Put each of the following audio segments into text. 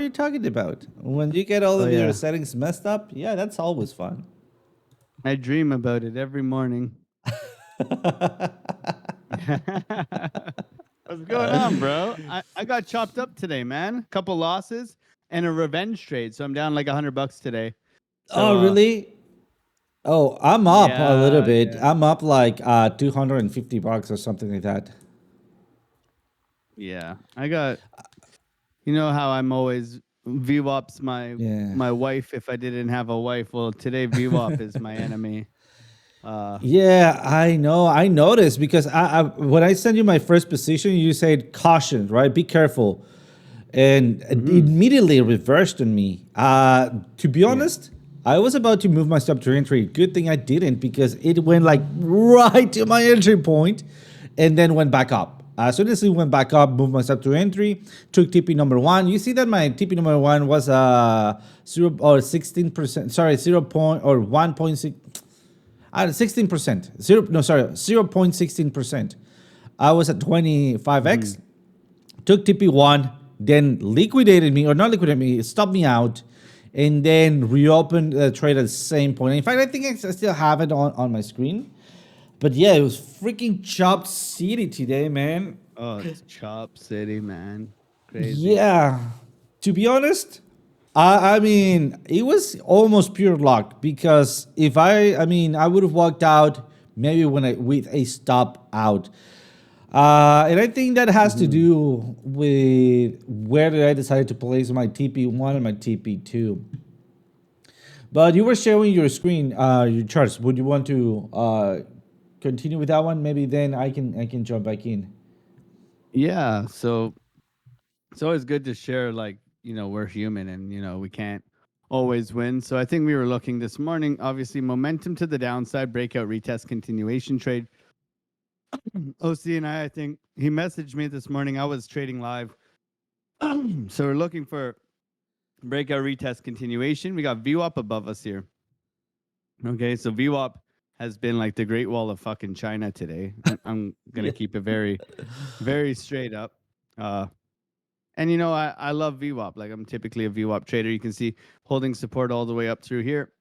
are you talking about? When you get all Oh of your yeah, settings messed up, yeah, that's always fun. I dream about it every morning. What's going on, bro? I got chopped up today, man. Couple losses and a revenge trade, so I'm down like $100 today. So Oh, really? Oh, I'm up a little yeah, bit. yeah, I'm up like $250 or something like that. yeah. I got, you know how I'm always VWAP's Yeah. my wife if I didn't have a wife. Well, today VWAP is my enemy. Uh Yeah, I know. I noticed because I when I sent you my first position, you said caution, right? Be careful, and it mhm. immediately reversed on me. To be Yeah. honest, I was about to move my stop to entry. Good thing I didn't because it went like right to my entry point, and then went back up. As soon as it went back up, moved my stop to entry, took TP number one. You see that my TP number one was 0 or 16%. Sorry, 1.6. 16%. Zero, no, sorry, 0.16%. I was at 25x, Mhm. took TP1, then liquidated me, or not liquidated me, stopped me out, and then reopened the trade at the same point. In fact, I think I still have it on my screen. But yeah, it was freaking Chop City today, man. Oh, it's Chop City, man. Crazy. Yeah. To be honest, I mean, it was almost pure luck because if I mean, I would have walked out maybe when I with a stop out. And I think that has to Mhm. do with where did I decided to place my TP1 and my TP2. But you were showing your screen, your charts. Would you want to continue with that one? Maybe then I can jump back in. Yeah, so it's always good to share like, we're human and we can't always win. So I think we were looking this morning, obviously momentum to the downside, breakout retest continuation trade. OC and I think he messaged me this morning. I was trading live. So we're looking for breakout retest continuation. We got VWAP above us here. Okay, so VWAP has been like the Great Wall of fucking China today. I'm gonna Yeah. keep it very, very straight up. Uh, and I love VWAP. Like I'm typically a VWAP trader. You can see holding support all the way up through here,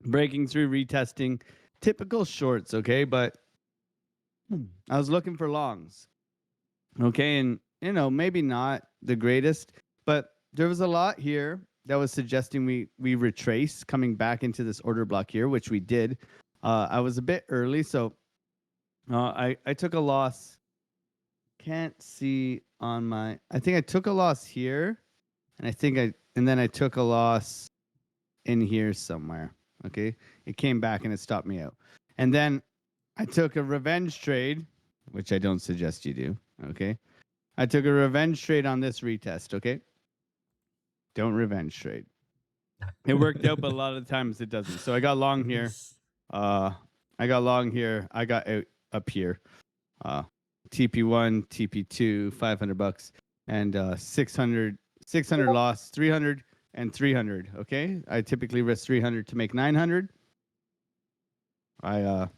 breaking through, retesting, typical shorts. Okay, but I was looking for longs. Okay, and maybe not the greatest, but there was a lot here that was suggesting we retrace coming back into this order block here, which we did. I was a bit early, so I took a loss. Can't see on my. I think I took a loss here, and then I took a loss in here somewhere. Okay, it came back and it stopped me out, and then I took a revenge trade, which I don't suggest you do. Okay, I took a revenge trade on this retest. Okay, don't revenge trade. It worked out, but a lot of the times it doesn't. So I got long here. Uh, I got long here. I got out up here. Uh, TP1, TP2, $500, and 600 loss, 300 and 300. Okay, I typically risk 300 to make 900. I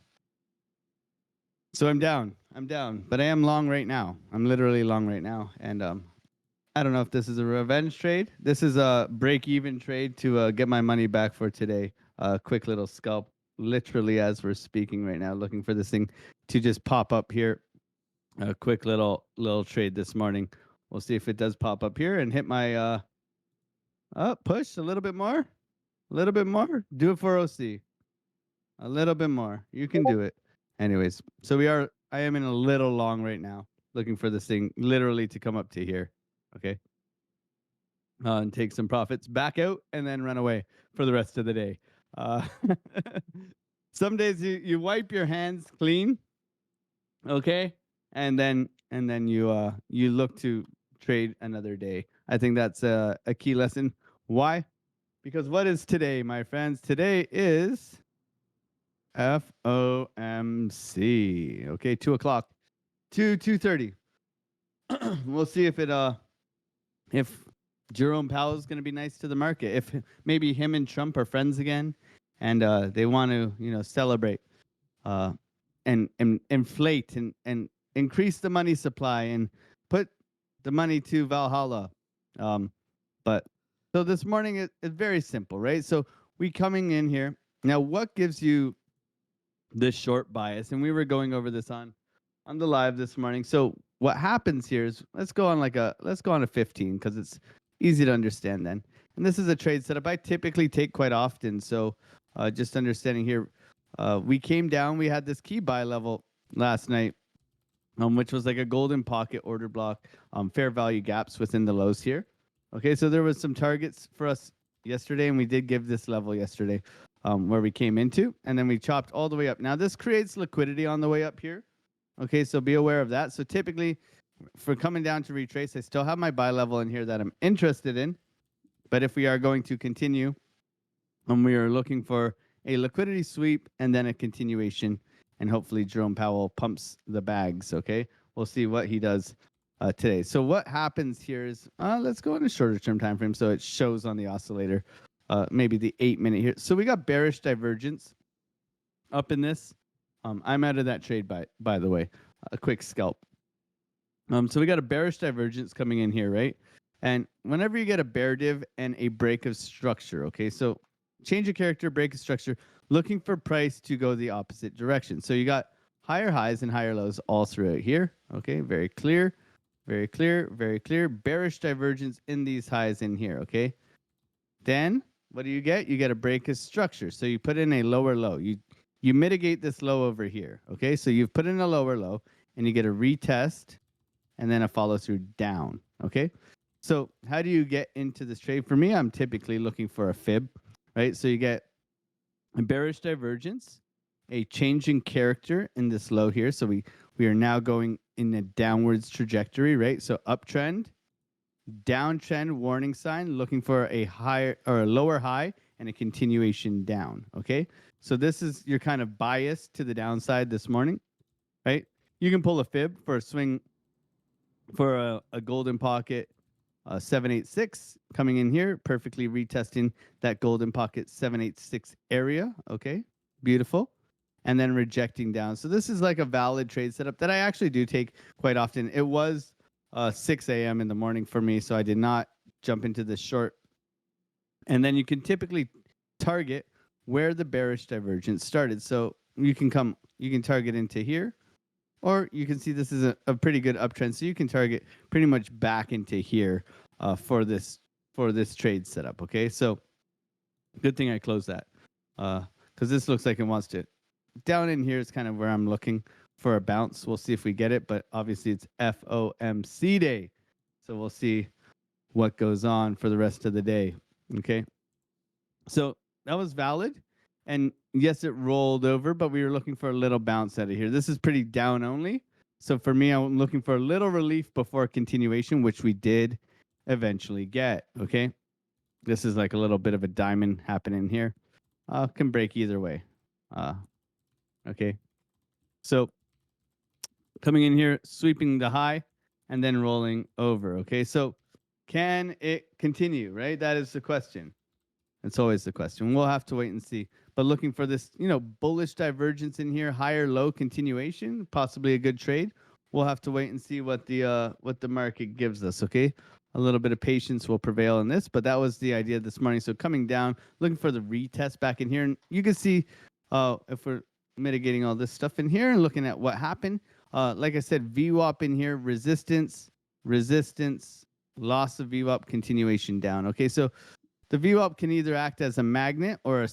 So I'm down. I'm down, but I am long right now. I'm literally long right now, and I don't know if this is a revenge trade. This is a break-even trade to get my money back for today. Quick little scalp, literally as we're speaking right now, looking for this thing to just pop up here. A quick little trade this morning. We'll see if it does pop up here and hit my push a little bit more, a little bit more. Do it for OC. A little bit more. You can do it. Anyways, so I am in a little long right now, looking for this thing literally to come up to here. Okay. And take some profits back out and then run away for the rest of the day. Uh, some days you wipe your hands clean, okay, and then you look to trade another day. I think that's a key lesson. Why? Because what is today, my friends? Today is FOMC. Okay, 2 o'clock, 2:30. We'll see if Jerome Powell is going to be nice to the market, if maybe him and Trump are friends again, and they want to celebrate, uh, and inflate and increase the money supply and put the money to Valhalla. Um, But so this morning it's very simple, right? So we coming in here now. What gives you this short bias? And we were going over this on the live this morning. So what happens here is let's go on a 15 because it's easy to understand then. And this is a trade setup I typically take quite often. So just understanding here, we came down. We had this key buy level last night, which was like a golden pocket order block, fair value gaps within the lows here. Okay, so there was some targets for us yesterday, and we did give this level yesterday where we came into, and then we chopped all the way up. Now this creates liquidity on the way up here. Okay, so be aware of that. So typically, for coming down to retrace, I still have my buy level in here that I'm interested in. But if we are going to continue, and we are looking for a liquidity sweep and then a continuation, and hopefully Jerome Powell pumps the bags. Okay, we'll see what he does today. So what happens here is let's go in a shorter term time frame so it shows on the oscillator, maybe the 8-minute here. So we got bearish divergence up in this. I'm out of that trade by the way. A quick scalp. So we got a bearish divergence coming in here, right? And whenever you get a bear div and a break of structure, okay, so change of character, break of structure, looking for price to go the opposite direction. So you got higher highs and higher lows all throughout here. Okay, very clear, very clear, very clear. Bearish divergence in these highs in here. Okay, then what do you get? You get a break of structure. So you put in a lower low. You mitigate this low over here. Okay, so you've put in a lower low and you get a retest and then a follow through down. Okay, so how do you get into this trade? For me, I'm typically looking for a fib, right? So you get a bearish divergence, a change in character in this low here. So we are now going in a downwards trajectory, right? So uptrend, downtrend, warning sign, looking for a higher or a lower high and a continuation down. Okay, so this is your kind of bias to the downside this morning, right? You can pull a fib for a swing for a golden pocket 786 coming in here, perfectly retesting that golden pocket 786 area. Okay, beautiful. And then rejecting down. So this is like a valid trade setup that I actually do take quite often. It was 6 a.m. in the morning for me, so I did not jump into this short. And then you can typically target where the bearish divergence started. So you can target into here, or you can see this is a pretty good uptrend. So you can target pretty much back into here for this trade setup. Okay, so good thing I closed that because this looks like it wants to. Down in here is kind of where I'm looking for a bounce. We'll see if we get it, but obviously it's FOMC day. So we'll see what goes on for the rest of the day. Okay, so that was valid. And yes, it rolled over, but we were looking for a little bounce out of here. This is pretty down only. So for me, I'm looking for a little relief before continuation, which we did eventually get. Okay. This is like a little bit of a diamond happening here. Can break either way. Okay. So coming in here, sweeping the high and then rolling over. Okay. So can it continue? Right. That is the question. It's always the question. We'll have to wait and see. But looking for this, bullish divergence in here, higher low continuation, possibly a good trade. We'll have to wait and see what the market gives us. Okay, a little bit of patience will prevail in this. But that was the idea this morning. So coming down, looking for the retest back in here, and you can see if we're mitigating all this stuff in here and looking at what happened. Like I said, VWAP in here, resistance, loss of VWAP, continuation down. Okay, so the VWAP can either act as a magnet or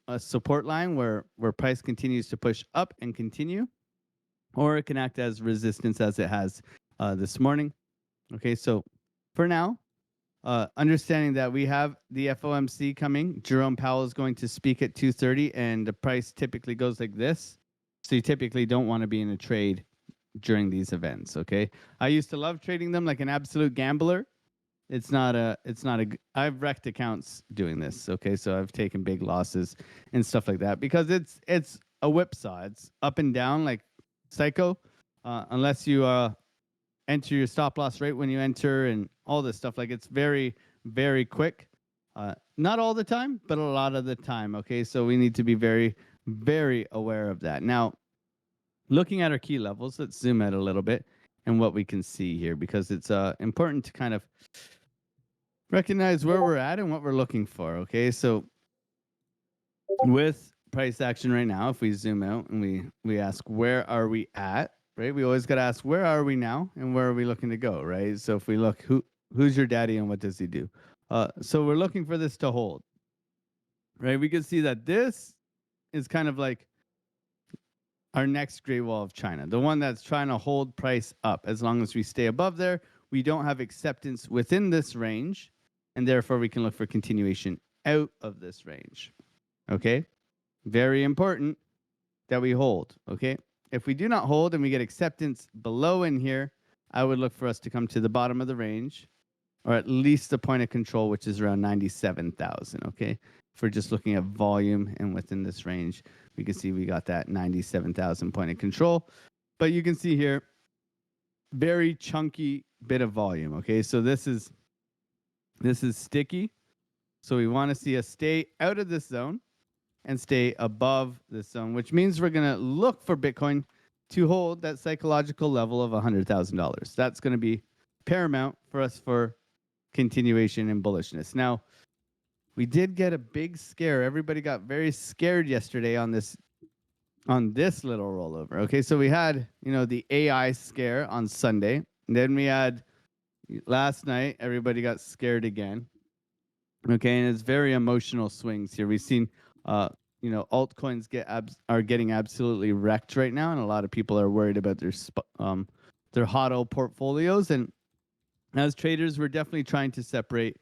a support line where price continues to push up and continue, or it can act as resistance as it has this morning. Okay, so for now, understanding that we have the FOMC coming, Jerome Powell is going to speak at 2:30, and the price typically goes like this. So you typically don't want to be in a trade during these events. Okay, I used to love trading them like an absolute gambler. I've wrecked accounts doing this. Okay, so I've taken big losses and stuff like that because it's a whipsaw. It's up and down like psycho, unless you enter your stop loss right when you enter and all this stuff. Like it's very, very quick. Not all the time, but a lot of the time. Okay, so we need to be very, very aware of that. Now, looking at our key levels, let's zoom out a little bit and what we can see here because it's important to kind of recognize where we're at and what we're looking for. Okay, so with price action right now, if we zoom out and we ask where are we at, right? We always got to ask where are we now and where are we looking to go, right? So if we look, who's your daddy and what does he do? So we're looking for this to hold, right? We can see that this is kind of like our next Great Wall of China, the one that's trying to hold price up. As long as we stay above there, we don't have acceptance within this range, and therefore we can look for continuation out of this range. Okay, very important that we hold. Okay, if we do not hold and we get acceptance below in here, I would look for us to come to the bottom of the range, or at least the point of control, which is around 97,000. Okay, if we're just looking at volume and within this range, we can see we got that 97,000 point of control. But you can see here, very chunky bit of volume. Okay, so this is sticky. So we want to see us stay out of this zone and stay above this zone, which means we're going to look for Bitcoin to hold that psychological level of $100,000. That's going to be paramount for us for continuation and bullishness. Now, we did get a big scare. Everybody got very scared yesterday on this little rollover. Okay, so we had, the AI scare on Sunday. And then we had last night, everybody got scared again. Okay, and it's very emotional swings here. We've seen altcoins are getting absolutely wrecked right now, and a lot of people are worried about their HODL portfolios. And as traders, we're definitely trying to separate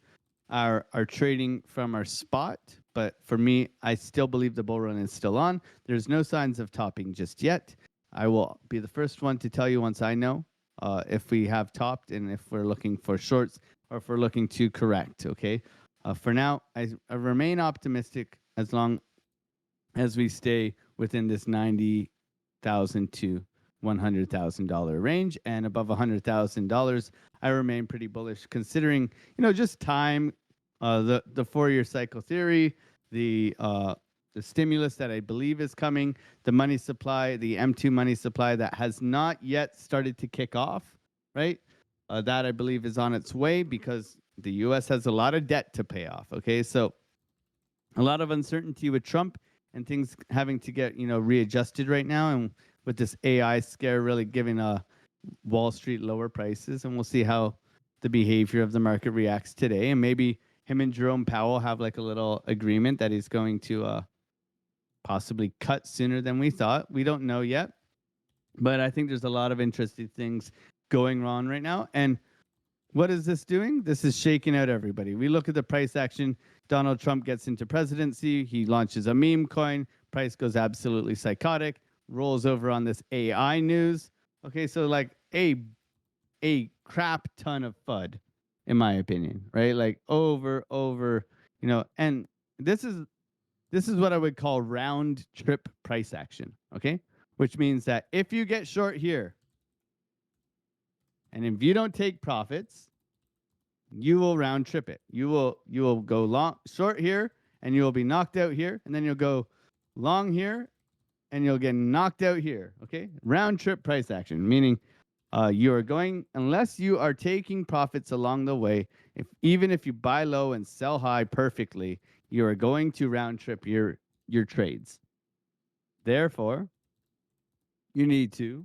our trading from our spot. But for me, I still believe the bull run is still on. There's no signs of topping just yet. I will be the first one to tell you once I know if we have topped and if we're looking for shorts or if we're looking to correct. Okay. For now, I remain optimistic as long as we stay within this $90,000 to $100,000 range, and above $100,000, I remain pretty bullish. Considering just time, the 4-year cycle theory, the stimulus that I believe is coming, the money supply, the M2 money supply that has not yet started to kick off, right? That I believe is on its way because the U.S. has a lot of debt to pay off. Okay, so a lot of uncertainty with Trump and things having to get readjusted right now, and with this AI scare really giving Wall Street lower prices, and we'll see how the behavior of the market reacts today, and maybe him and Jerome Powell have like a little agreement that he's going to possibly cut sooner than we thought. We don't know yet, but I think there's a lot of interesting things going on right now. And what is this doing? This is shaking out everybody. We look at the price action. Donald Trump gets into presidency. He launches a meme coin. Price goes absolutely psychotic. Rolls over on this AI news. Okay, so like a crap ton of FUD, in my opinion, right? Like over, and this is what I would call round trip price action. Okay, which means that if you get short here, and if you don't take profits, you will round trip it. You will go short here, and you will be knocked out here, and then you'll go long here, and you'll get knocked out here. Okay, round trip price action, meaning you are going, unless you are taking profits along the way. Even if you buy low and sell high perfectly, you are going to round trip your trades. Therefore, you need to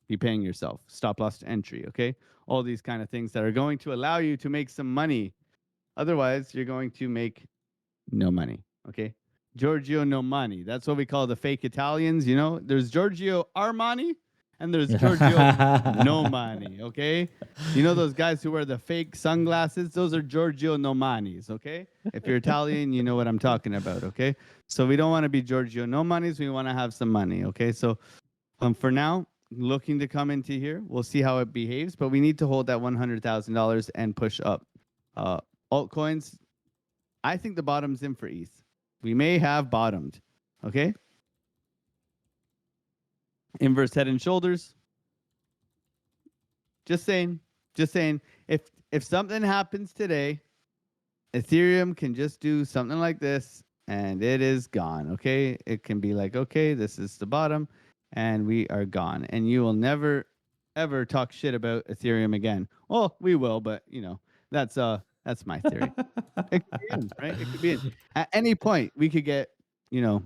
be paying yourself stop loss to entry. Okay, all these kind of things that are going to allow you to make some money. Otherwise, you're going to make no money. Okay, Giorgio No Money. That's what we call the fake Italians. There's Giorgio Armani and there's Giorgio No Money. Okay, those guys who wear the fake sunglasses. Those are Giorgio No Manis. Okay, if you're Italian, you know what I'm talking about. Okay, so we don't want to be Giorgio No Manis. We want to have some money. Okay, so for now, looking to come into here. We'll see how it behaves, but we need to hold that $100,000 and push up. Altcoins, I think the bottom's in for ETH. We may have bottomed. Okay. Inverse head and shoulders. Just saying. If something happens today, Ethereum can just do something like this and it is gone. Okay. It can be like, okay, this is the bottom and we are gone. And you will never, ever talk shit about Ethereum again. Well, we will, but that's That's my theory. It could be in, right? It could be in. At any point, we could get, you know,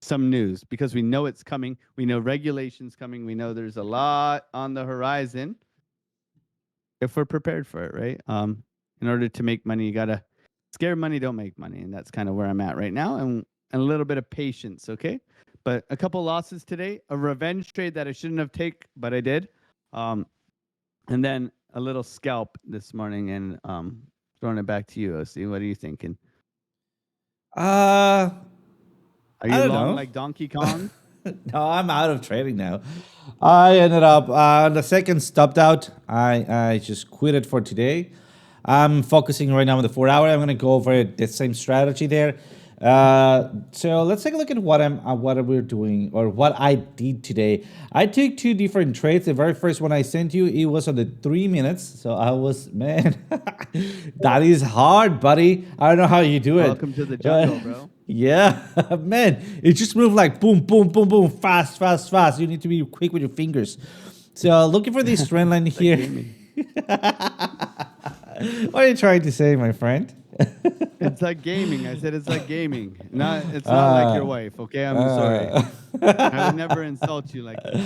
some news because we know it's coming. We know regulations coming. We know there's a lot on the horizon. If we're prepared for it, right? In order to make money, you gotta scare money, don't make money, and that's kind of where I'm at right now, and a little bit of patience, okay? But a couple losses today, a revenge trade that I shouldn't have take, but I did, and then a little scalp this morning, and throwing it back to you, OC. What are you thinking? Uh, Are I you don't long know. like Donkey Kong? No, I'm out of trading now. I ended up on the second stopped out. I just quit it for today. I'm focusing right now on the 4 hour. I'm gonna go over the same strategy there. So let's take a look at what we're doing or what I did today. I took two different trades. The very first one I sent you, it was on the 3 minutes. So I was, man, that is hard, buddy. I don't know how you do it. Welcome to the jungle, bro. Yeah, man, it just moved like boom, boom, boom, boom, fast, fast, fast. You need to be quick with your fingers. So looking for this trend line here. Gaming. What are you trying to say, my friend? It's like gaming. I said it's like gaming. It's not like your wife, okay? I'm sorry. I would never insult you like that.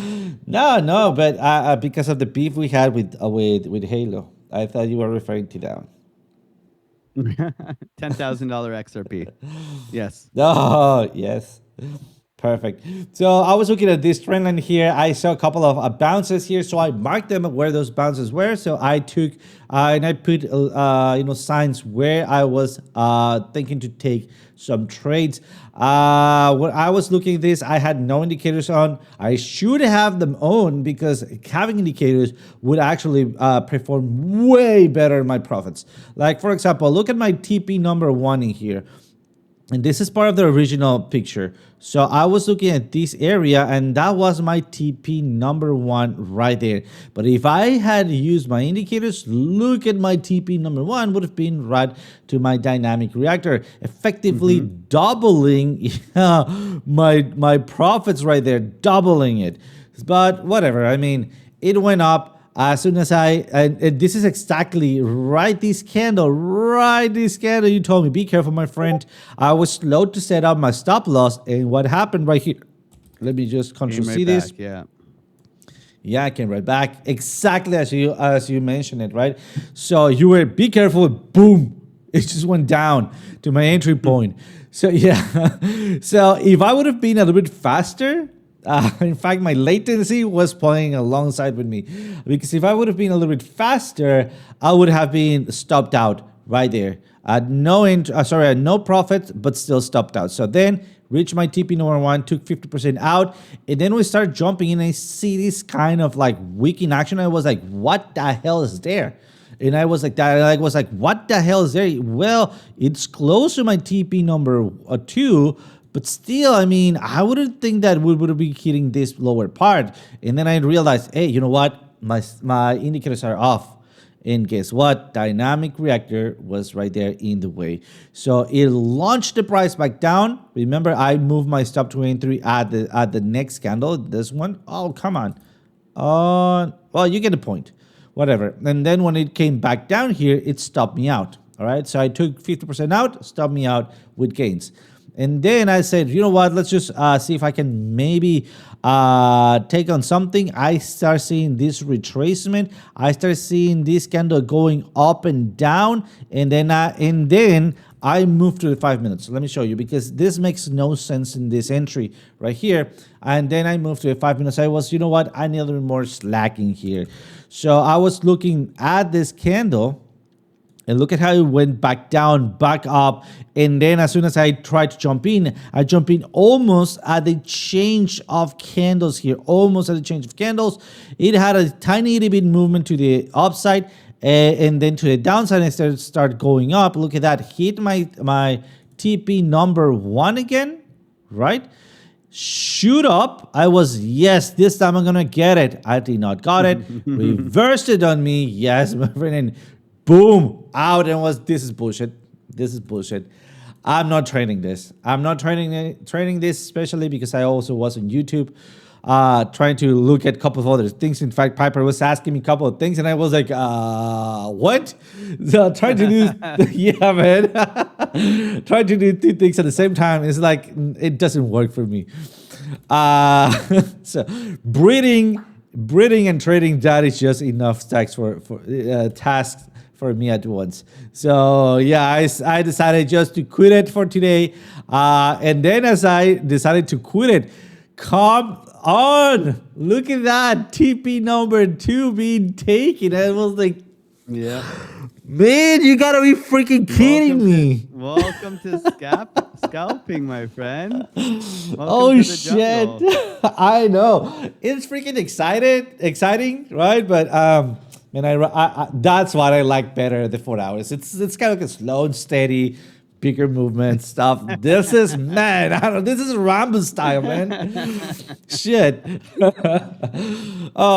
No, but because of the beef we had with Halo, I thought you were referring to that one. $10,000 XRP. Yes. Oh, yes. Perfect. So I was looking at this trend line here. I saw a couple of bounces here, so I marked them where those bounces were. So I took and I put signs where I was thinking to take some trades. When I was looking at this, I had no indicators on. I should have them on because having indicators would actually perform way better in my profits. Like for example, look at my TP number 1 in here. And this is part of the original picture. So I was looking at this area and that was my TP number 1 right there. But if I had used my indicators, look at my TP number 1 would have been right to my dynamic reactor, effectively doubling my profits right there, doubling it. But whatever, I mean, it went up. As soon as and this is exactly right this candle, you told me, be careful, my friend. I was slow to set up my stop loss, and what happened right here, let me just control C this. Yeah. Yeah, I came right back, exactly as you mentioned it, right? So you were, be careful, boom, it just went down to my entry point. So yeah, so if I would have been a little bit faster, in fact, my latency was playing alongside with me, because if I would have been a little bit faster, I would have been stopped out right there. No profit, but still stopped out. So then reached my TP number 1, took 50% out, and then we start jumping in. And I see this kind of like weak in action. I was like, what the hell is there? And I was like, what the hell is there? Well, it's close to my TP number 2. But still, I mean, I wouldn't think that we would be hitting this lower part. And then I realized, hey, you know what? My indicators are off. And guess what? Dynamic reactor was right there in the way. So it launched the price back down. Remember, I moved my stop to entry at the next candle. This one. Oh, come on. Well, you get the point. Whatever. And then when it came back down here, it stopped me out. All right. So I took 50% out, stopped me out with gains. And then I said, you know what, let's just see if I can maybe take on something. I start seeing this retracement. I start seeing this candle going up and down. And then I move to the 5 minutes. So let me show you, because this makes no sense in this entry right here. And then I moved to the 5 minutes. I was, you know what, I need a little more slacking here. So I was looking at this candle. And look at how it went back down, back up. And then as soon as I tried to jump in, I jump in almost at the change of candles here. Almost at the change of candles. It had a tiny little bit movement to the upside and then to the downside, and start going up. Look at that. Hit my TP number 1 again, right? Shoot up. I was, yes, this time I'm going to get it. I did not got it. Reversed it on me. Yes, my friend. And boom, out, and this is bullshit. This is bullshit. I'm not trading this. I'm not trading this, especially because I also was on YouTube. trying to look at a couple of other things. In fact, Piper was asking me a couple of things, and I was like, what? So trying to do, yeah, man. Trying to do two things at the same time is like, it doesn't work for me. So breeding and trading, that is just enough tasks for tasks for me at once. So yeah, I decided just to quit it for today. And then as I decided to quit it, come on, look at that TP number 2 being taken. I was like, Yeah. man, you gotta be freaking kidding me. Welcome to scalping, my friend. Welcome Oh to the shit. jungle. I know. It's freaking exciting, right? But man, I that's what I like better, the 4 hours. It's kind of like a slow and steady, bigger movement stuff. This is, man, I don't, this is Rambo style, man. Shit. Oh,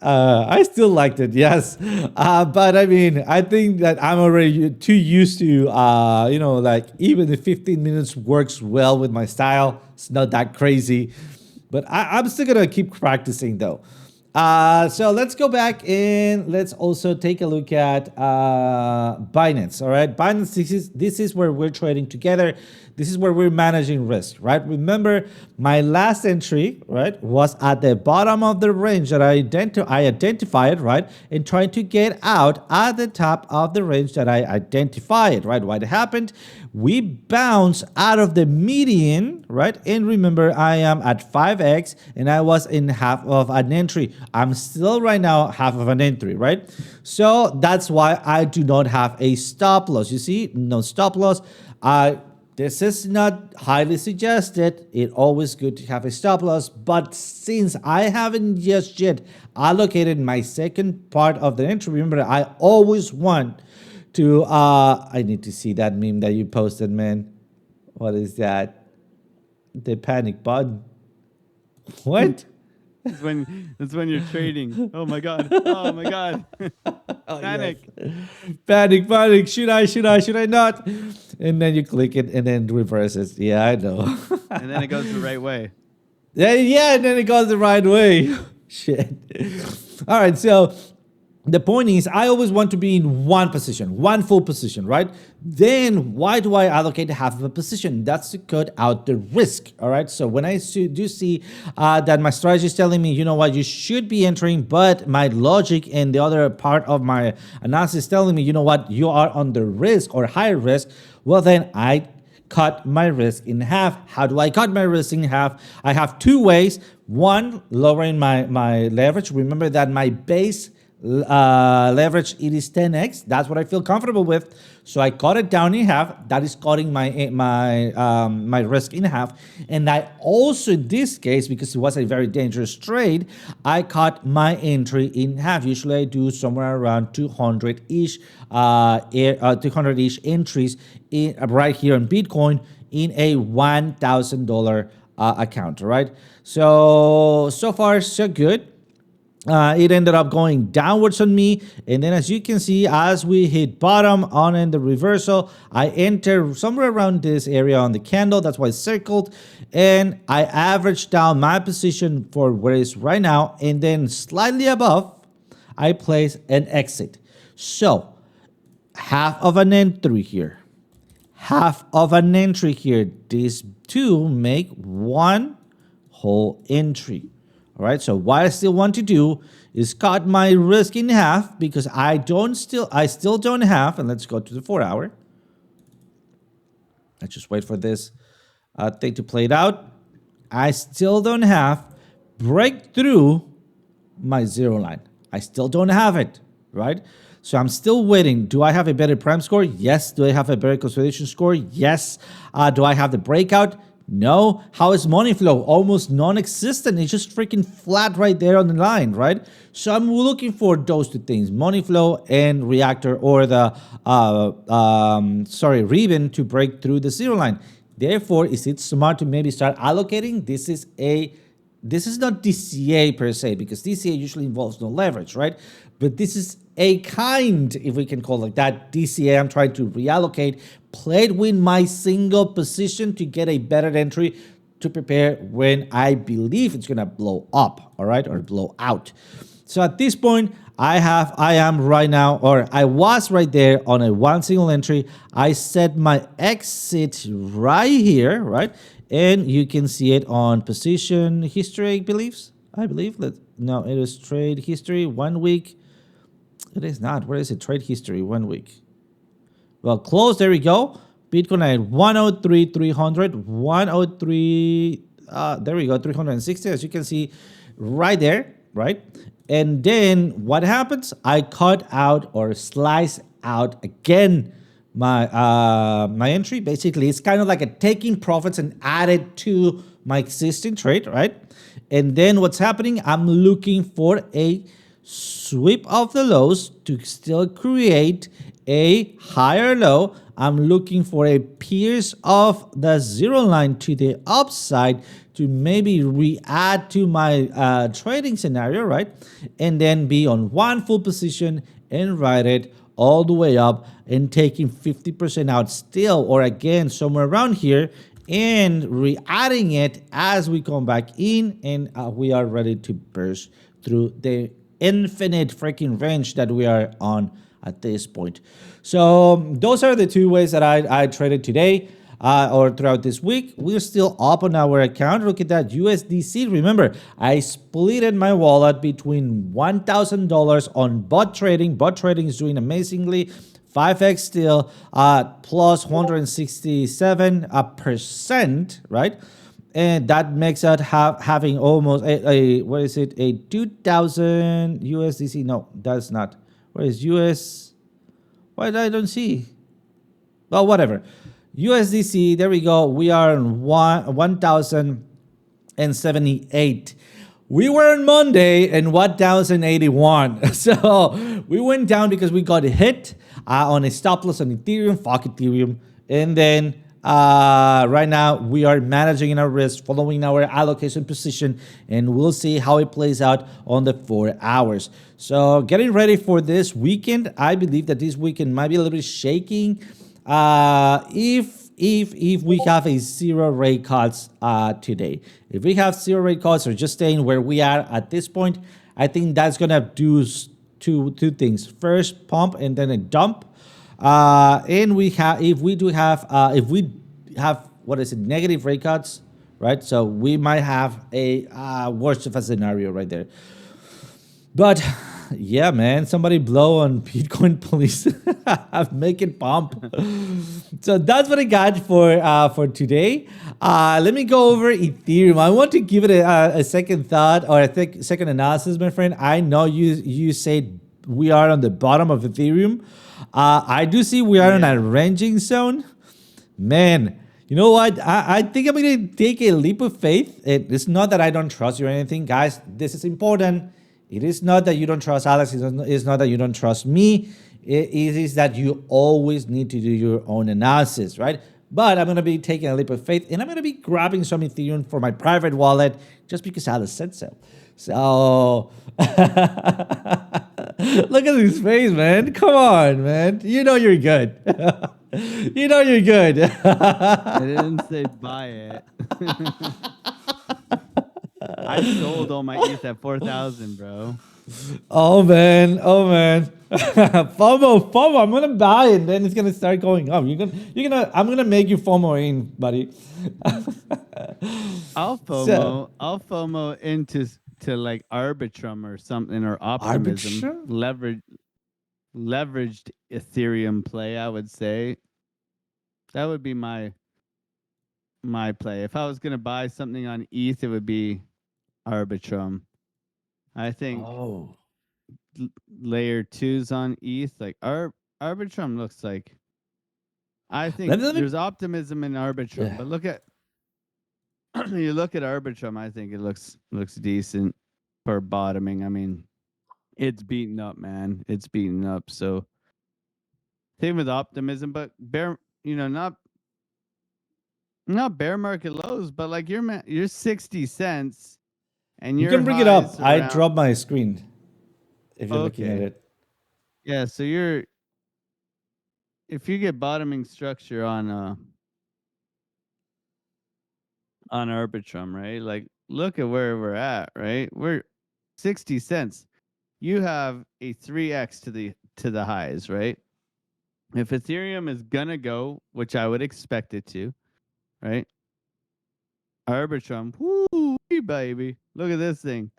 I still liked it, yes. But I mean, I think that I'm already too used to, like even the 15 minutes works well with my style. It's not that crazy, but I'm still gonna keep practicing though. So let's go back and let's also take a look at Binance. All right, Binance. This is where we're trading together. This is where we're managing risk, right? Remember, my last entry, right, was at the bottom of the range that I identified, right, and trying to get out at the top of the range that I identified, right? What happened? We bounced out of the median, right? And remember, I am at 5x and I was in half of an entry. I'm still right now half of an entry, right? So that's why I do not have a stop loss. You see, no stop loss. This is not highly suggested. It's always good to have a stop loss. But since I haven't just yet allocated my second part of the entry, remember, I always want to, I need to see that meme that you posted, man. What is that? The panic button. What? That's when you're trading. Oh my god. Oh my god. Panic. Yes. Panic. Should I not? And then you click it and then reverses. Yeah, I know. And then it goes the right way. Yeah, and then it goes the right way. Shit. All right, so the point is, I always want to be in one position, one full position, right? Then why do I allocate half of a position? That's to cut out the risk, all right? So when I do see that my strategy is telling me, you know what, you should be entering, but my logic and the other part of my analysis is telling me, you know what, you are under risk or higher risk, well, then I cut my risk in half. How do I cut my risk in half? I have two ways. One, lowering my leverage. Remember that my base leverage, it is 10x. That's what I feel comfortable with. So I cut it down in half. That is cutting my risk in half. And I also, in this case, because it was a very dangerous trade, I cut my entry in half. Usually I do somewhere around 200-ish 200-ish entries right here on Bitcoin in a $1,000 account, right? So far so good. It ended up going downwards on me, and then as you can see, as we hit bottom on in the reversal, I enter somewhere around this area on the candle. That's why it's circled, and I averaged down my position for where it is right now, and then slightly above I place an exit. So half of an entry here, half of an entry here. These two make one whole entry. All right, so what I still want to do is cut my risk in half, because I still don't have, and let's go to the 4 hour. Let's just wait for this thing to play it out. I still don't have breakthrough my zero line. I still don't have it, right? So I'm still waiting. Do I have a better prime score? Yes. Do I have a better consolidation score? Yes. Do I have the breakout? No. How is money flow? Almost non-existent. It's just freaking flat right there on the line, right? So I'm looking for those two things, money flow and reactor, or the ribbon to break through the zero line. Therefore, is it smart to maybe start allocating? This is not DCA per se, because DCA usually involves no leverage, right? But this is a kind, if we can call it like that, DCA. I'm trying to reallocate, play it with my single position to get a better entry to prepare when I believe it's gonna blow up, all right, or blow out. So at this point, I am right now, or I was right there on a one single entry. I set my exit right here, right? And you can see it on position history, I believe that, no, it is trade history 1 week. It is not. Where is it? Trade history 1 week. Well, close. There we go. Bitcoin at 103,300, 103. There we go, 360. As you can see, right there, right. And then what happens? I cut out or slice out again my entry. Basically, it's kind of like a taking profits and add it to my existing trade, right? And then what's happening? I'm looking for a sweep of the lows to still create a higher low. I'm looking for a pierce of the zero line to the upside to maybe re-add to my trading scenario, right? And then be on one full position and ride it all the way up and taking 50% out still, or again, somewhere around here, and re-adding it as we come back in, and we are ready to burst through the infinite freaking range that we are on at this point. So those are the two ways that I traded today or throughout this week. We're still up on our account. Look at that USDC. Remember, I splitted my wallet between $1,000 on bot trading. Bot trading is doing amazingly. 5x still, plus 167%, right? And that makes it having almost what is it, a 2,000 USDC. No, that's not. Where is US? Why I don't see? Well, whatever. USDC, there we go. We are on 1,078. We were on Monday and 1,081. So we went down because we got hit on a stop loss on Ethereum. Fuck Ethereum. And then right now we are managing our risk, following our allocation position, and we'll see how it plays out on the 4 hours. So getting ready for this weekend. I believe that this weekend might be a little bit shaking. If we have a zero rate cuts today, if we have zero rate cuts or just staying where we are at this point, I think that's gonna do two things. First, pump and then a dump. And if we have what is it, negative rate cuts, right? So we might have a worse of a scenario right there. But yeah, man, somebody blow on Bitcoin, please. Make it pump. So that's what I got for today. Let me go over Ethereum. I want to give it a second thought or a second analysis, my friend. I know you said we are on the bottom of Ethereum. I do see we are in a ranging zone. Man, you know what? I think I'm going to take a leap of faith. It's not that I don't trust you or anything. Guys, this is important. It is not that you don't trust Alex. It's not that you don't trust me. It is that you always need to do your own analysis, right? But I'm going to be taking a leap of faith, and I'm going to be grabbing some Ethereum for my private wallet just because Alex said so. So, look at his face, man. Come on, man. You know you're good. You know you're good. I didn't say buy it. I sold all my ETH at 4,000, bro. Oh man. FOMO. I'm gonna buy it, then it's gonna start going up. I'm gonna make you FOMO in, buddy. I'll FOMO into like Arbitrum or something, or Optimism. Leveraged Ethereum play, I would say. That would be my play. If I was gonna buy something on ETH, it would be Arbitrum. I think layer 2s on ETH, like Arbitrum looks like. I think there's optimism in Arbitrum, but look at you look at Arbitrum. I think it looks decent for bottoming. I mean, it's beaten up, man. It's beaten up. So same with optimism, but not bear market lows, but like you're 60 cents, and you can bring it up. I dropped my screen. If you're looking at it. Yeah, so if you get bottoming structure on on Arbitrum, right? Like, look at where we're at, right? We're 60 cents. You have a 3x to the highs, right? If Ethereum is gonna go, which I would expect it to, right? Arbitrum, woo, baby, look at this thing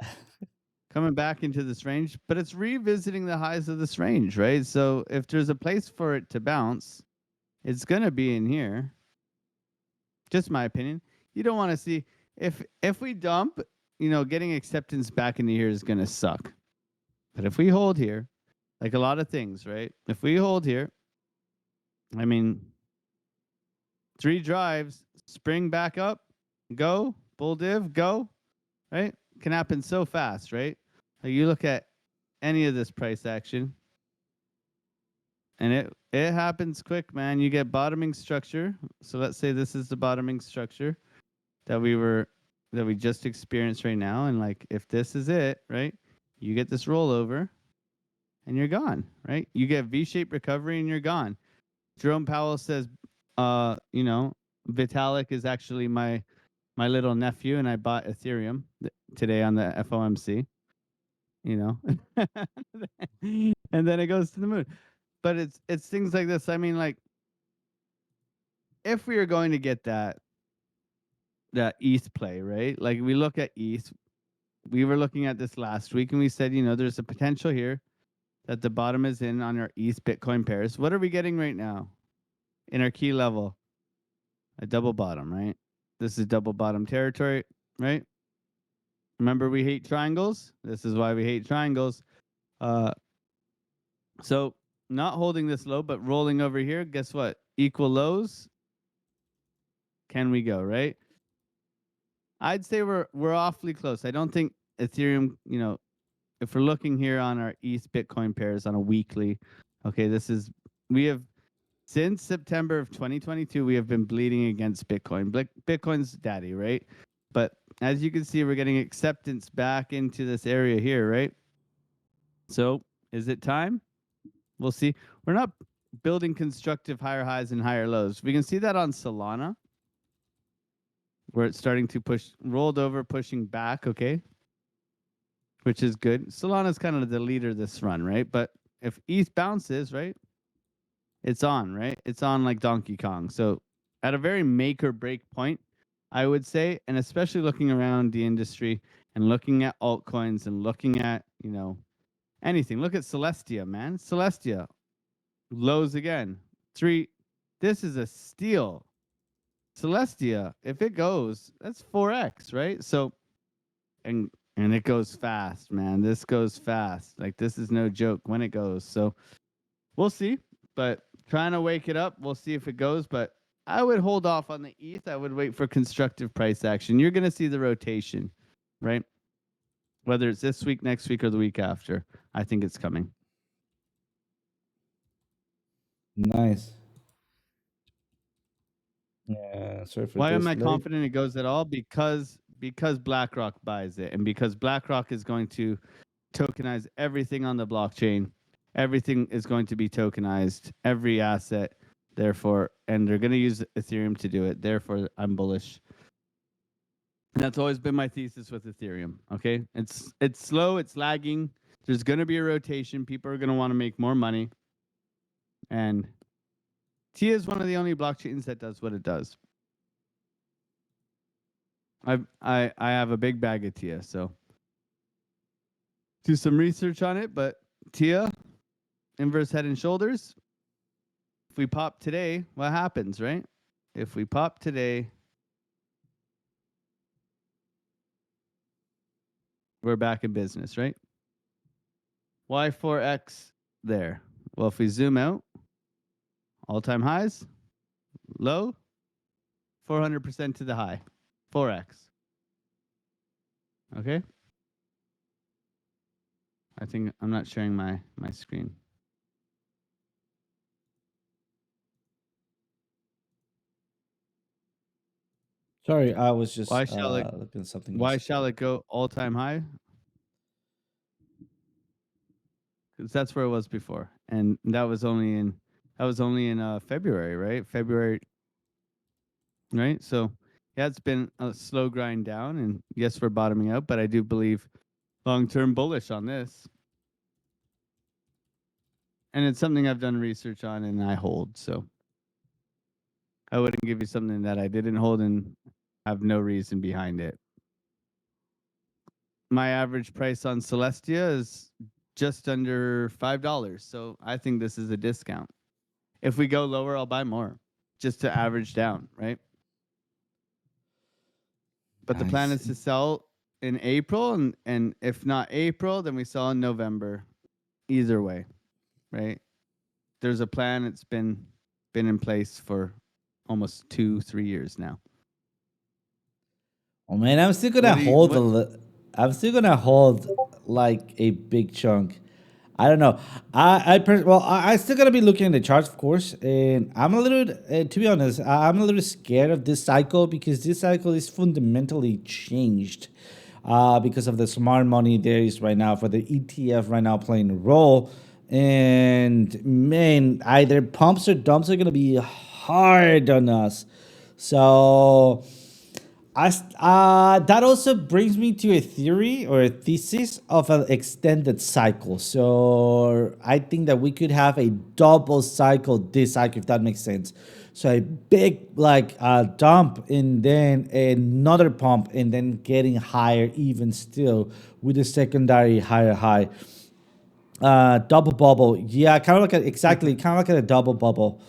coming back into this range, but it's revisiting the highs of this range, right? So if there's a place for it to bounce, it's gonna be in here. Just my opinion. You don't want to see if we dump, getting acceptance back into here is gonna suck. But if we hold here, like a lot of things, right? If we hold here, I mean, 3 drives, spring back up, go, bull div, go, right? Can happen so fast, right? Like you look at any of this price action, and it happens quick, man. You get bottoming structure. So let's say this is the bottoming structure that we just experienced right now, and like if this is it, right? You get this rollover, and you're gone, right? You get V-shaped recovery, and you're gone. Jerome Powell says, Vitalik is actually my little nephew, and I bought Ethereum today on the FOMC. And then it goes to the moon. But it's things like this. I mean, like, if we are going to get that ETH play, right? Like we look at ETH, we were looking at this last week, and we said, there's a potential here that the bottom is in on our ETH Bitcoin pairs. What are we getting right now in our key level? A double bottom, right? This is double bottom territory, right? Remember, we hate triangles. This is why we hate triangles. So not holding this low, but rolling over here. Guess what? Equal lows. Can we go, right? I'd say we're awfully close. I don't think Ethereum, if we're looking here on our ETH Bitcoin pairs on a weekly, okay, we have since September of 2022, we have been bleeding against Bitcoin. Bitcoin's daddy, right? But as you can see, we're getting acceptance back into this area here, right? So is it time? We'll see. We're not building constructive higher highs and higher lows. We can see that on Solana, where it's starting to push, rolled over, pushing back, okay? Which is good. Solana's kind of the leader this run, right? But if ETH bounces, right, it's on, right? It's on like Donkey Kong. So at a very make or break point, I would say, and especially looking around the industry and looking at altcoins and looking at, anything. Look at Celestia, man. Celestia, lows again. 3. This is a steal. Celestia, if it goes, that's 4x, right? So, and it goes fast, man. This goes fast. Like, this is no joke when it goes. So we'll see, but trying to wake it up. We'll see if it goes, but I would hold off on the ETH. I would wait for constructive price action. You're going to see the rotation, right? Whether it's this week, next week, or the week after, I think it's coming. Nice. Yeah, sorry for Why this am I late. confident it goes at all? Because BlackRock buys it, and because BlackRock is going to tokenize everything on the blockchain. Everything is going to be tokenized, every asset. Therefore, and they're going to use Ethereum to do it. Therefore, I'm bullish. And that's always been my thesis with Ethereum. Okay, it's slow, it's lagging. There's going to be a rotation. People are going to want to make more money, and TIA is one of the only blockchains that does what it does. I have a big bag of TIA, so do some research on it. But TIA, inverse head and shoulders. If we pop today, what happens, right? If we pop today, we're back in business, right? Why 4x there? Well, if we zoom out, all-time highs, low, 400% to the high, 4x. Okay? I think I'm not sharing my screen. Sorry, I was just Why shall looking at something Why else. shall it go all-time high? Because that's where it was before, and that was only in February, right? February, right? So Yeah, it's been a slow grind down, and yes, we're bottoming out, but I do believe long-term bullish on this. And it's something I've done research on and I hold. So I wouldn't give you something that I didn't hold and have no reason behind it. My average price on Celestia is just under $5. So I think this is a discount. If we go lower, I'll buy more just to average down, right? But the I plan is to see. sell in April, and if not April, then we sell in November. Either way, right? There's a plan. It's been in place for almost 2-3 years now. Oh man, I'm still gonna What do you hold what I'm still gonna hold like a big chunk. I don't know. I still gotta be looking at the charts, of course, and I'm a little, to be honest, I'm a little scared of this cycle because this cycle is fundamentally changed, because of the smart money there is right now for the ETF right now playing a role, and man, either pumps or dumps are gonna be hard on us, so. That also brings me to a theory or a thesis of an extended cycle. So I think that we could have a double cycle this cycle, if that makes sense. So a big like dump and then another pump and then getting higher even still with a secondary higher high. Double bubble. Yeah, kind of like exactly, kind of like a double bubble.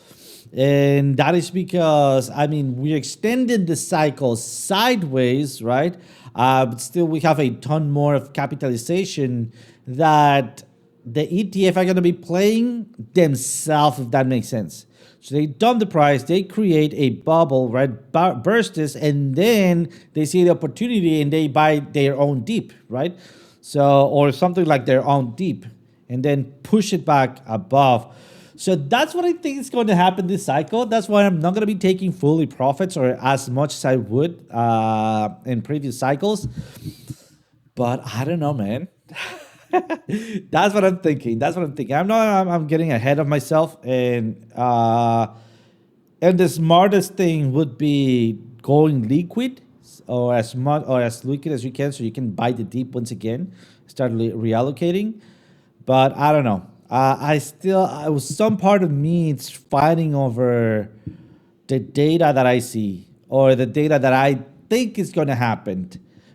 And that is because, I mean, we extended the cycle sideways, right? But still, we have a ton more of capitalization that the ETF are going to be playing themselves, if that makes sense. So they dump the price, they create a bubble, right? Burst this, and then they see the opportunity and they buy their own deep, right? So, or something like their own deep, and then push it back above. So that's what I think is going to happen this cycle. That's why I'm not going to be taking fully profits or as much as I would in previous cycles. But I don't know, man. That's what I'm thinking. That's what I'm thinking. I'm getting ahead of myself, and the smartest thing would be going liquid or as much or as liquid as you can, so you can buy the deep once again, start reallocating. But I don't know. I was some part of me it's fighting over the data that I see or the data that I think is going to happen,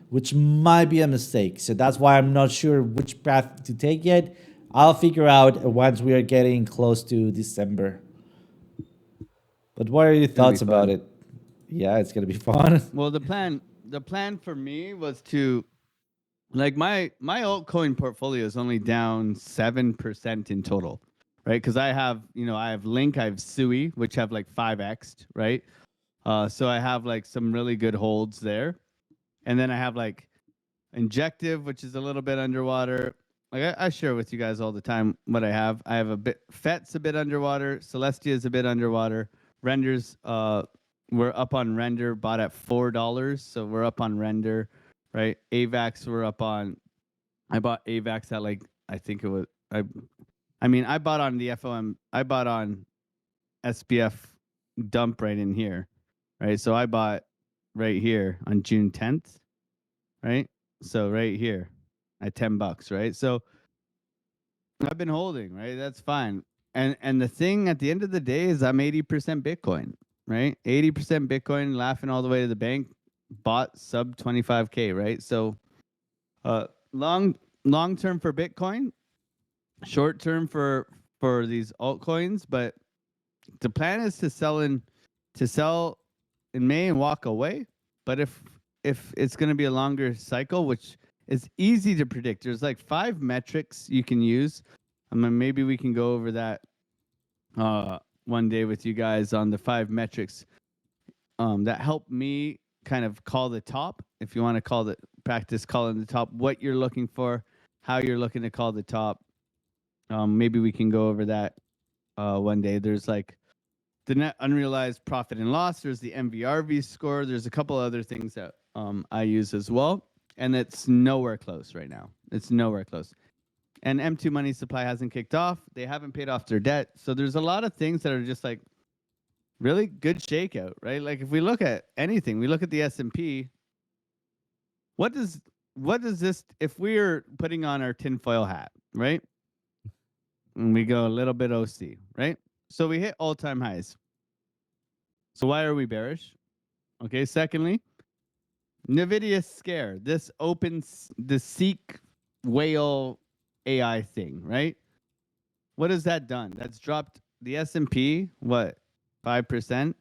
which might be a mistake. So that's why I'm not sure which path to take yet. I'll figure out once we are getting close to December. But what are your It's gonna be thoughts about fun. it? Yeah, it's gonna be fun. Well, the plan for me was to like my altcoin portfolio is only down 7% in total, right? Because I have Link, I have Sui, which have like 5x, right? So I have like some really good holds there, and then I have like Injective, which is a little bit underwater. Like I share with you guys all the time what I have. I have a bit Fet's a bit underwater, Celestia is a bit underwater. Renders, we're up on Render, bought at $4, so we're up on Render, right? AVAX, we're up on. I bought AVAX at like I think it was I mean I bought on the FOM. I bought on SPF dump right in here, right? So I bought right here on June 10th, right? So right here at $10, right? So I've been holding, right? That's fine. And the thing at the end of the day is I'm 80% Bitcoin, right? 80% Bitcoin, laughing all the way to the bank, bought sub 25K, right? So uh long term for Bitcoin, short term for these altcoins, but the plan is to sell in May and walk away. But if it's going to be a longer cycle, which is easy to predict, there's like 5 metrics you can use. I mean, maybe we can go over that one day with you guys on the 5 metrics that help me kind of call the top. If you want to call the practice calling the top, what you're looking for, how you're looking to call the top. Maybe we can go over that one day. There's like the net unrealized profit and loss. There's the MVRV score. There's a couple other things that I use as well, and it's nowhere close right now. It's nowhere close. And M2 money supply hasn't kicked off. They haven't paid off their debt. So there's a lot of things that are just like really good shakeout, right? Like if we look at anything, we look at the S&P. What does this, if we're putting on our tinfoil hat, right? And we go a little bit OC, right? So we hit all-time highs. So why are we bearish? Okay. Secondly, NVIDIA scare. This opens the Seek whale AI thing, right? What has that done? That's dropped the S&P, what, 5%?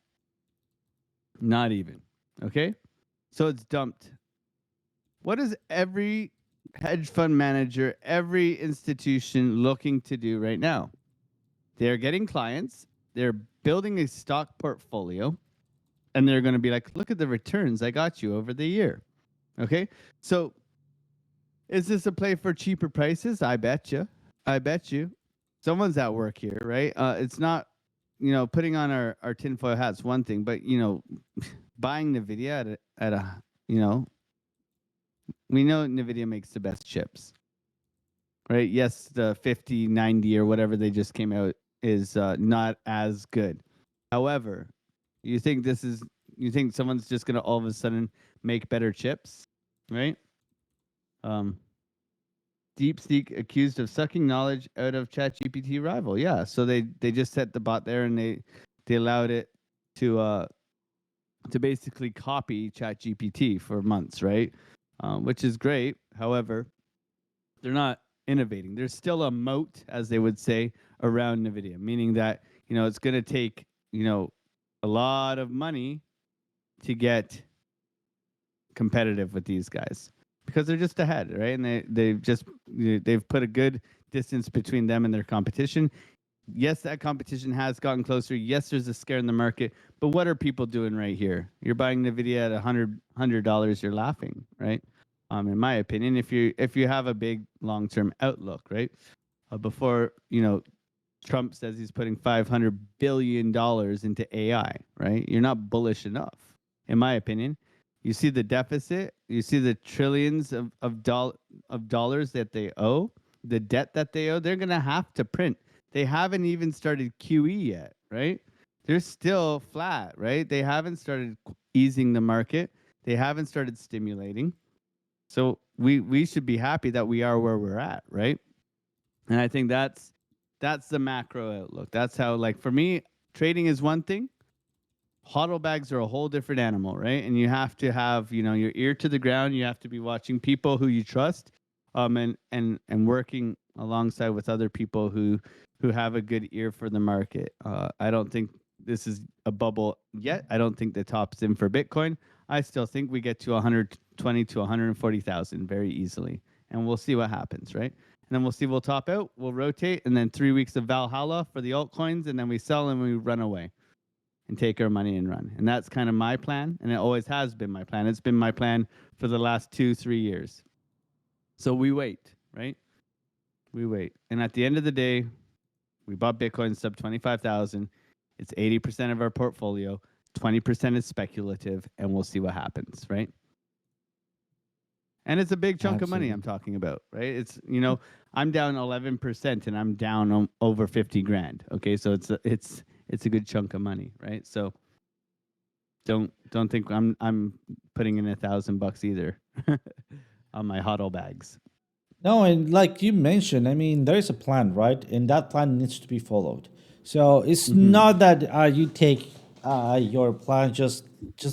Not even. Okay. So it's dumped. What is every hedge fund manager, every institution looking to do right now? They're getting clients, they're building a stock portfolio, and they're going to be like, look at the returns I got you over the year. Okay. So is this a play for cheaper prices? I bet you. I bet you. Someone's at work here, right? It's not, putting on our tinfoil hats one thing, but buying Nvidia at a we know Nvidia makes the best chips, right? Yes, the 5090 or whatever they just came out is not as good. However, you think someone's just gonna all of a sudden make better chips, right? DeepSeek accused of sucking knowledge out of ChatGPT rival. Yeah, so they just set the bot there and they allowed it to basically copy ChatGPT for months, right? Which is great. However, they're not innovating. There's still a moat, as they would say, around NVIDIA, meaning that it's going to take a lot of money to get competitive with these guys because they're just ahead, right? And they've put a good distance between them and their competition. Yes, that competition has gotten closer. Yes, there's a scare in the market, but what are people doing right here? You're buying Nvidia at $100. You're laughing, right? In my opinion, if you have a big long-term outlook, right? Before Trump says he's putting $500 billion into AI, right? You're not bullish enough, in my opinion. You see the deficit, you see the trillions of dollars that they owe, the debt that they owe. They're gonna have to print. They haven't even started QE yet, right? They're still flat, right? They haven't started easing the market. They haven't started stimulating. So we should be happy that we are where we're at, right? And I think that's the macro outlook. That's how, like, for me, trading is one thing. Hodl bags are a whole different animal, right? And you have to have, your ear to the ground. You have to be watching people who you trust, and working alongside with other people who have a good ear for the market. I don't think this is a bubble yet. I don't think the top's in for Bitcoin. I still think we get to 120 to 140,000 very easily, and we'll see what happens, right? And then we'll see. We'll top out. We'll rotate, and then 3 weeks of Valhalla for the altcoins, and then we sell and we run away and take our money and run. And that's kind of my plan, and it always has been my plan. It's been my plan for the last 2-3 years. So we wait, right? We wait. And at the end of the day, we bought Bitcoin sub 25,000. It's 80% of our portfolio. 20% is speculative, and we'll see what happens, right? And it's a big chunk of money I'm talking about, right? It's, I'm down 11% and I'm down over 50 grand. Okay, so it's a good chunk of money, right? So don't think I'm putting in $1,000 either on my hodl bags. No, and like you mentioned, I mean, there is a plan, right? And that plan needs to be followed. So it's not that you take your plan just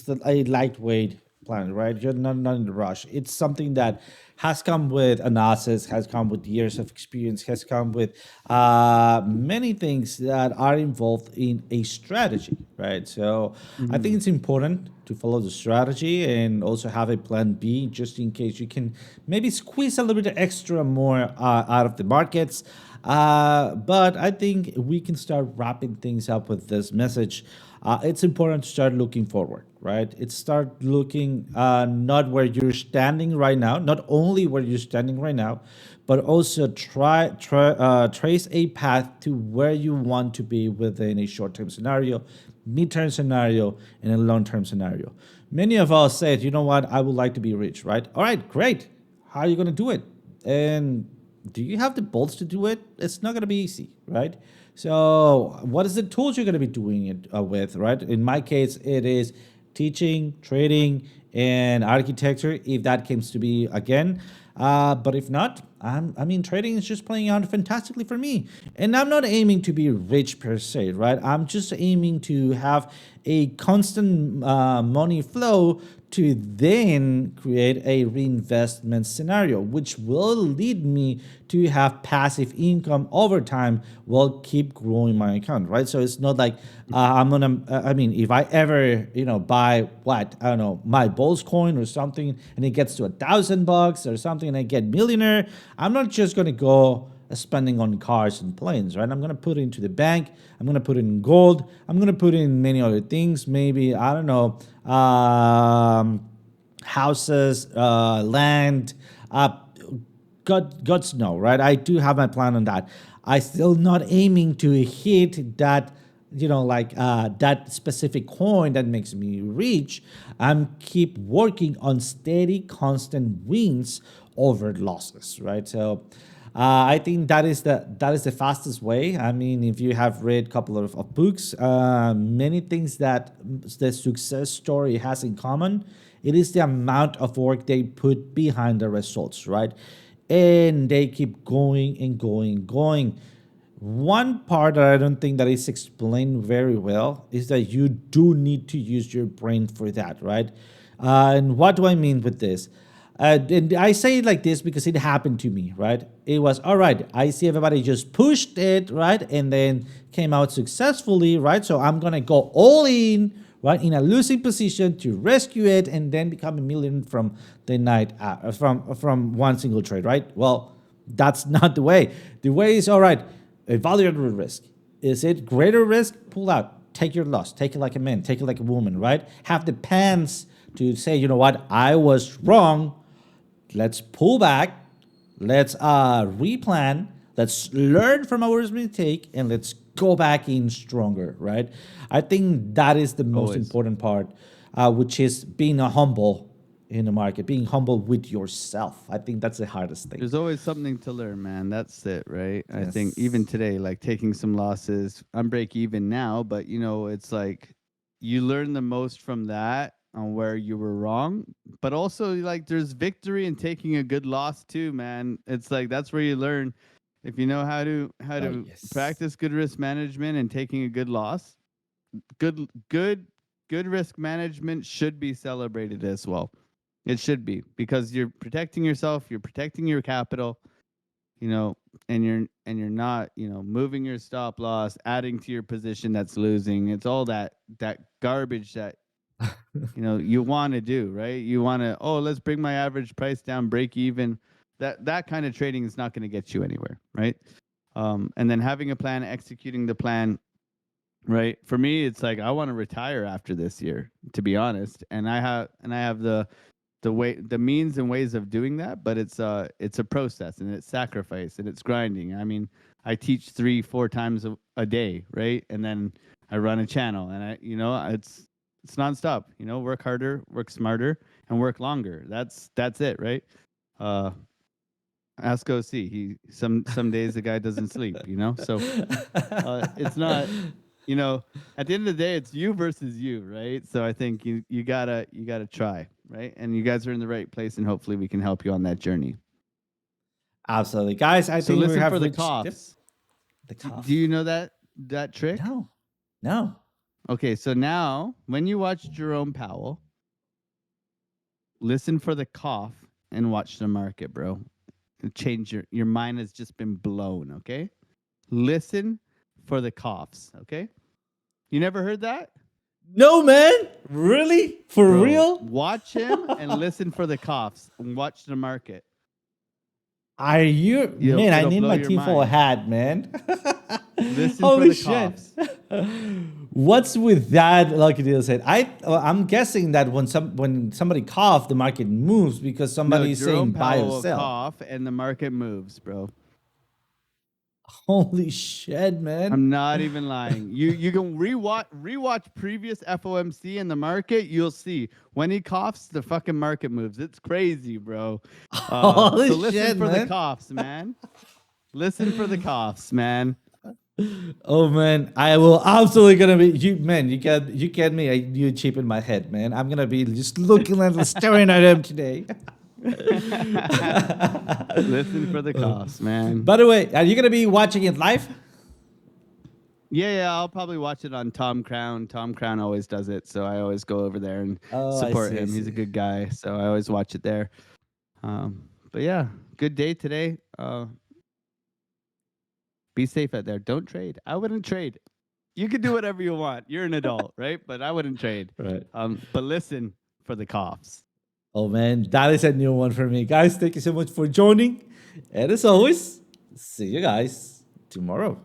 a lightweight plan, right? You're not in a rush. It's something that has come with analysis, has come with years of experience, has come with many things that are involved in a strategy, right? So I think it's important to follow the strategy and also have a plan B just in case you can maybe squeeze a little bit extra more out of the markets. But I think we can start wrapping things up with this message. It's important to start looking forward, right? It's start looking not where you're standing right now, not only where you're standing right now, but also trace a path to where you want to be within a short-term scenario, mid-term scenario, and a long-term scenario. Many of us said, you know what, I would like to be rich, right? All right, great. How are you going to do it? And do you have the balls to do it? It's not going to be easy, right? So, what is the tools you're going to be doing it with, right? In my case, it is teaching, trading, and architecture, if that comes to be again. But if not, I mean, trading is just playing out fantastically for me. And I'm not aiming to be rich per se, right? I'm just aiming to have a constant money flow to then create a reinvestment scenario, which will lead me to have passive income over time while keep growing my account, right? So it's not like I'm gonna, I mean, if I ever, buy what, I don't know, my Bulls coin or something, and it gets to $1,000 or something, and I get millionaire, I'm not just gonna go spending on cars and planes, right? I'm gonna put it into the bank. I'm gonna put it in gold. I'm gonna put it in many other things. Maybe I don't know, houses, land. God's know, right? I do have my plan on that. I still not aiming to hit that, that specific coin that makes me rich. I'm keep working on steady, constant wins over losses, right? So I think that is the fastest way. I mean, if you have read a couple of books, many things that the success story has in common, it is the amount of work they put behind the results, right? And they keep going and going and going. One part that I don't think that is explained very well is that you do need to use your brain for that, right? And what do I mean with this? And I say it like this because it happened to me, right? It was all right. I see everybody just pushed it, right, and then came out successfully, right? So I'm gonna go all in, right, in a losing position to rescue it and then become a million from the night from one single trade, right? Well, that's not the way. The way is all right. Evaluate the risk. Is it greater risk? Pull out. Take your loss. Take it like a man. Take it like a woman, right? Have the pants to say, you know what, I was wrong. Let's pull back. Let's replan. Let's learn from our mistake and let's go back in stronger, right? I think that is the most Always. important part, which is being a humble in the market, being humble with yourself. I think that's the hardest thing. There's always something to learn, man. That's it, right? I think even Yes. today, like taking some losses, I'm break even now, but it's like you learn the most from that on where you were wrong. But also, like, there's victory in taking a good loss too, man. It's like that's where you learn. If you know Oh, how to yes. practice good risk management and taking a good loss, good good good risk management should be celebrated as well. It should be because you're protecting yourself, you're protecting your capital, you know, and you're not, moving your stop loss, adding to your position that's losing. It's all that garbage that you want to do, right? You want to, oh, let's bring my average price down, break even. That kind of trading is not going to get you anywhere, right? And then having a plan, executing the plan, right? For me, it's like I want to retire after this year, to be honest, and I have the means and ways of doing that, but it's a process and it's sacrifice and it's grinding. I mean, I teach 3-4 times a day, right? And then I run a channel and it's nonstop. Work harder, work smarter, and work longer. That's it, right? Uh, ask OC. Some days the guy doesn't sleep. So it's not. At the end of the day, it's you versus you, right? So I think you gotta try, right? And you guys are in the right place, and hopefully we can help you on that journey. Absolutely. Guys, I So think we listen for have the reached, yep, coughs. the Do cuff. you know that trick? No, no. Okay, so now when you watch Jerome Powell, listen for the cough and watch the market, bro. Change your mind has just been blown. Okay, listen for the coughs. Okay, you never heard that? No, man. Really? For Bro, real? watch him and listen for the coughs and watch the market. Are you, man? I It'll need blow my your tinfoil mind. hat, man. Listen for Holy the shit! coughs. What's with that? Lucky deal said. I'm guessing that when somebody cough, the market moves because No, somebody is saying Jerome buy or Powell will sell. cough and the market moves, bro. Holy shit, man! I'm not even lying. You can rewatch previous FOMC in the market. You'll see when he coughs, the fucking market moves. It's crazy, bro. Holy So listen shit, for the man! coughs, man. Listen for the coughs, man. Oh man, I will absolutely gonna be you man. You get me. You chip in my head, man. I'm gonna be just looking and staring at him today. Listen for the cost, man. By the way, are you gonna be watching it live? Yeah, I'll probably watch it on Tom Crown. Tom Crown always does it, so I always go over there and Oh, I support see, I him. He's a see. good guy, so I always watch it there. But yeah, good day today. Be safe out there. Don't trade. I wouldn't trade. You can do whatever you want. You're an adult, right? But I wouldn't trade. Right. But listen for the coughs. Oh man, that is a new one for me, guys. Thank you so much for joining, and as always, see you guys tomorrow.